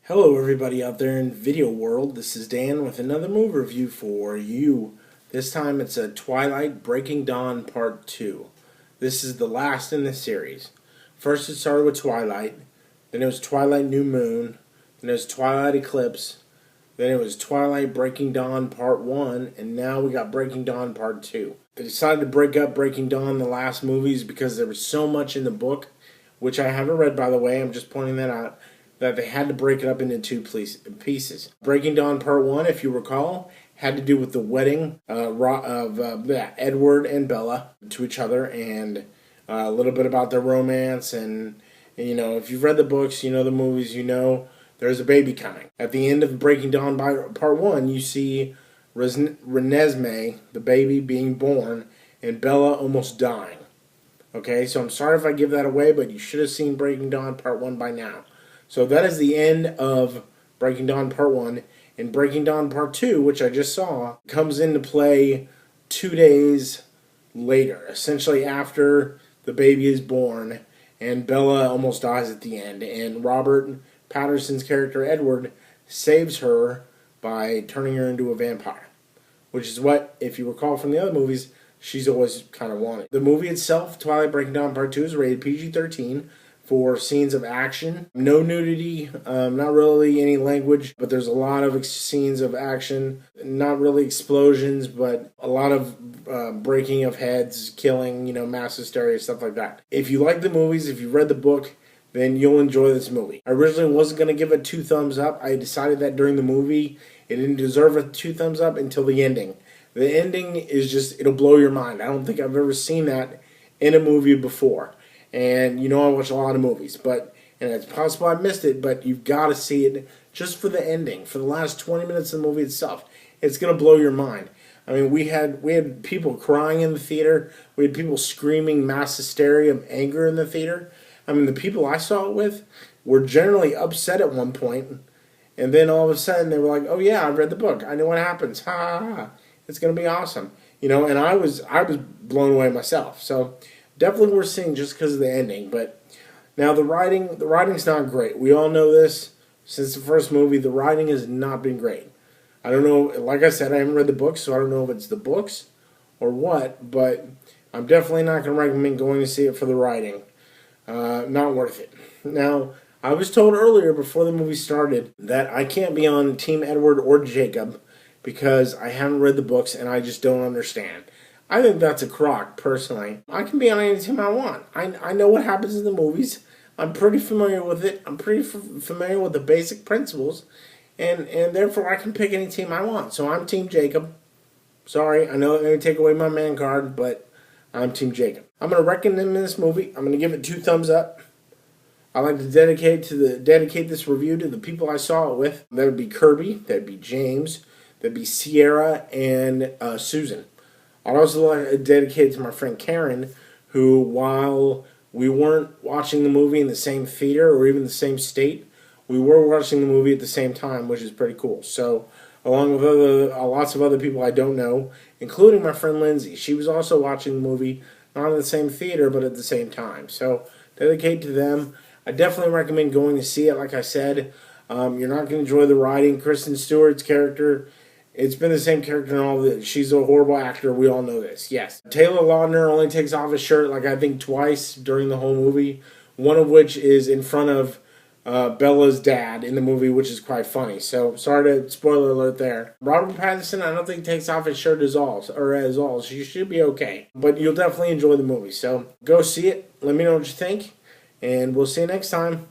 Hello everybody out there in video world, this is Dan with another movie review for you. This time it's a Twilight Breaking Dawn Part 2. This is the last in the series. First it started with Twilight, then it was Twilight New Moon, then it was Twilight Eclipse, then it was Twilight Breaking Dawn Part 1, and now we got Breaking Dawn Part 2. They decided to break up Breaking Dawn, the last movies, because there was so much in the book, which I haven't read by the way, I'm just pointing that out, that they had to break it up into two pieces. Breaking Dawn Part 1, if you recall, had to do with the wedding of Edward and Bella to each other, and a little bit about their romance, and you know, if you've read the books, you know the movies, you know there's a baby coming. At the end of Breaking Dawn Part 1, you see Renesmee, the baby, being born, and Bella almost dying. Okay, so I'm sorry if I give that away, but you should have seen Breaking Dawn Part 1 by now. So that is the end of Breaking Dawn Part 1. And Breaking Dawn Part 2, which I just saw, comes into play 2 days later. Essentially after the baby is born and Bella almost dies at the end. And Robert Pattinson's character, Edward, saves her by turning her into a vampire. Which is what, if you recall from the other movies, she's always kind of wanted. The movie itself, Twilight Breaking Dawn Part 2, is rated PG-13. For scenes of action. No nudity, not really any language, but there's a lot of scenes of action. Not really explosions, but a lot of breaking of heads, killing, mass hysteria, stuff like that. If you like the movies, if you read the book, then you'll enjoy this movie. I originally wasn't going to give it 2 thumbs up. I decided that during the movie, it didn't deserve a 2 thumbs up until the ending. The ending is just, it'll blow your mind. I don't think I've ever seen that in a movie before. And I watch a lot of movies, and it's possible I missed it, but you've got to see it just for the ending, for the last 20 minutes of the movie itself. It's going to blow your mind. I mean, we had people crying in the theater. We had people screaming mass hysteria of anger in the theater. I mean, the people I saw it with were generally upset at one point, and then all of a sudden they were like, "Oh yeah, I read the book. I know what happens. Ha ha ha! It's going to be awesome." And I was blown away myself. So. Definitely worth seeing just because of the ending. But now the writing's not great. We all know this. Since the first movie, the writing has not been great. I don't know, like I said, I haven't read the books, so I don't know if it's the books or what, but I'm definitely not going to recommend going to see it for the writing. Not worth it. Now, I was told earlier before the movie started that I can't be on Team Edward or Jacob because I haven't read the books and I just don't understand. I think that's a crock, personally. I can be on any team I want. I know what happens in the movies. I'm pretty familiar with it. I'm pretty familiar with the basic principles. And therefore, I can pick any team I want. So I'm Team Jacob. Sorry, I know they're going to take away my man card, but I'm Team Jacob. I'm going to recommend this movie. I'm going to give it 2 thumbs up. I'd like to dedicate this review to the people I saw it with. That would be Kirby. That would be James. That would be Sierra and Susan. I'd also like to dedicate it to my friend Karen, who, while we weren't watching the movie in the same theater or even the same state, we were watching the movie at the same time, which is pretty cool. So, along with lots of other people I don't know, including my friend Lindsay, she was also watching the movie, not in the same theater, but at the same time. So, dedicate to them. I definitely recommend going to see it, like I said. You're not going to enjoy the writing. Kristen Stewart's character... It's been the same character in all of this. She's a horrible actor. We all know this. Yes. Taylor Lautner only takes off his shirt, I think twice during the whole movie. One of which is in front of Bella's dad in the movie, which is quite funny. So, sorry to spoiler alert there. Robert Pattinson, I don't think takes off his shirt as all. So you should be okay. But you'll definitely enjoy the movie. So, go see it. Let me know what you think. And we'll see you next time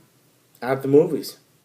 at the movies.